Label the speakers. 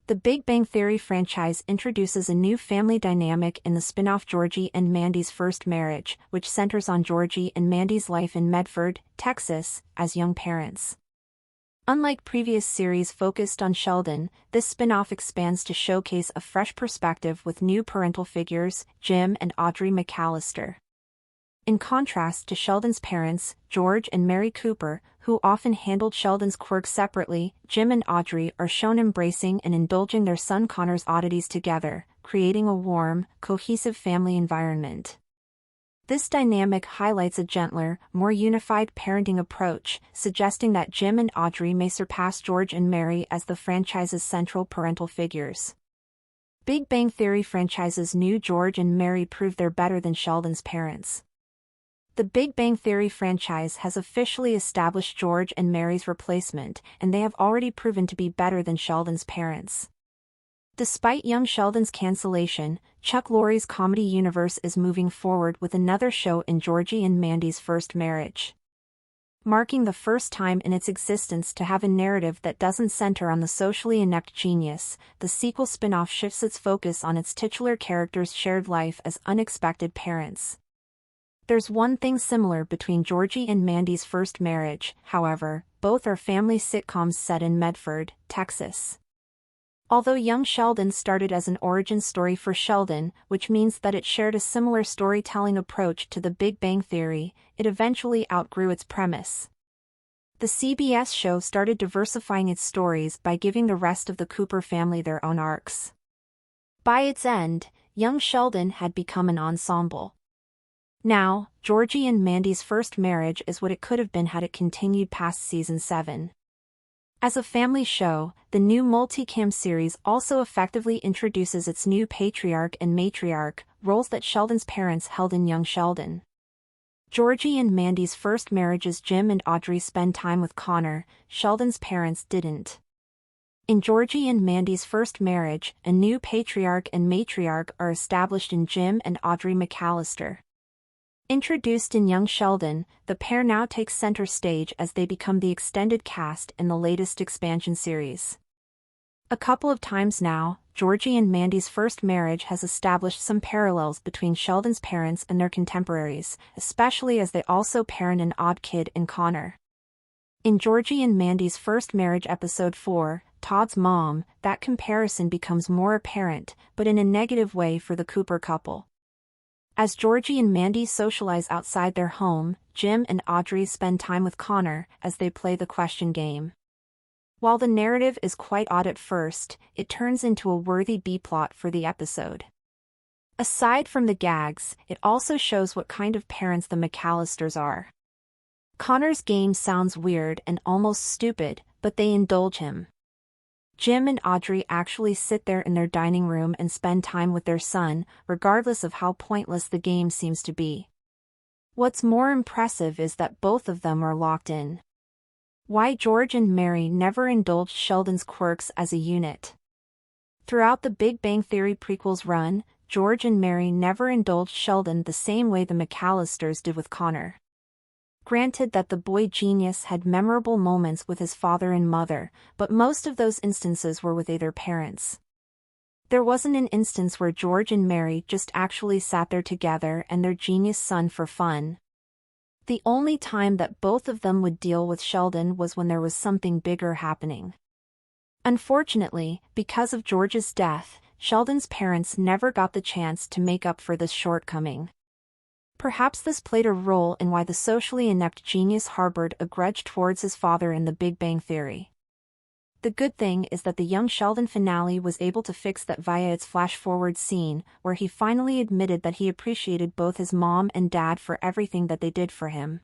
Speaker 1: The Big Bang Theory franchise introduces a new family dynamic in the spin-off Georgie and Mandy's First Marriage, which centers on Georgie and Mandy's life in Medford, Texas, as young parents. Unlike previous series focused on Sheldon, this spin-off expands to showcase a fresh perspective with new parental figures, Jim and Audrey McAllister. In contrast to Sheldon's parents, George and Mary Cooper, who often handled Sheldon's quirks separately, Jim and Audrey are shown embracing and indulging their son Connor's oddities together, creating a warm, cohesive family environment. This dynamic highlights a gentler, more unified parenting approach, suggesting that Jim and Audrey may surpass George and Mary as the franchise's central parental figures. Big Bang Theory franchise's new George and Mary prove they're better than Sheldon's parents. The Big Bang Theory franchise has officially established George and Mary's replacement, and they have already proven to be better than Sheldon's parents. Despite young Sheldon's cancellation, Chuck Lorre's comedy universe is moving forward with another show in Georgie and Mandy's First Marriage. Marking the first time in its existence to have a narrative that doesn't center on the socially inept genius, the sequel spin-off shifts its focus on its titular characters' shared life as unexpected parents. There's one thing similar between Georgie and Mandy's First Marriage, however, both are family sitcoms set in Medford, Texas. Although young Sheldon started as an origin story for Sheldon, which means that it shared a similar storytelling approach to The Big Bang Theory, it eventually outgrew its premise. The CBS show started diversifying its stories by giving the rest of the Cooper family their own arcs. By its end, young Sheldon had become an ensemble. Now, Georgie and Mandy's First Marriage is what it could have been had it continued past season 7. As a family show, the new multicam series also effectively introduces its new patriarch and matriarch, roles that Sheldon's parents held in young Sheldon. Georgie and Mandy's First Marriage's Jim and Audrey spend time with Connor, Sheldon's parents didn't. In Georgie and Mandy's First Marriage, a new patriarch and matriarch are established in Jim and Audrey McAllister. Introduced in young Sheldon, the pair now takes center stage as they become the extended cast in the latest expansion series. A couple of times now, Georgie and Mandy's First Marriage has established some parallels between Sheldon's parents and their contemporaries, especially as they also parent an odd kid in Connor. In Georgie and Mandy's First Marriage episode 4, Todd's Mom, that comparison becomes more apparent, but in a negative way for the Cooper couple. As Georgie and Mandy socialize outside their home, Jim and Audrey spend time with Connor as they play the question game. While the narrative is quite odd at first, it turns into a worthy B-plot for the episode. Aside from the gags, it also shows what kind of parents the McAllisters are. Connor's game sounds weird and almost stupid, but they indulge him. Jim and Audrey actually sit there in their dining room and spend time with their son, regardless of how pointless the game seems to be. What's more impressive is that both of them are locked in. Why George and Mary never indulged Sheldon's quirks as a unit. Throughout the Big Bang Theory prequels run, George and Mary never indulged Sheldon the same way the McAllisters did with Connor. Granted that the boy genius had memorable moments with his father and mother, but most of those instances were with either parents. There wasn't an instance where George and Mary just actually sat there together and their genius son for fun. The only time that both of them would deal with Sheldon was when there was something bigger happening. Unfortunately, because of George's death, Sheldon's parents never got the chance to make up for this shortcoming. Perhaps this played a role in why the socially inept genius harbored a grudge towards his father in The Big Bang Theory. The good thing is that the young Sheldon finale was able to fix that via its flash-forward scene, where he finally admitted that he appreciated both his mom and dad for everything that they did for him.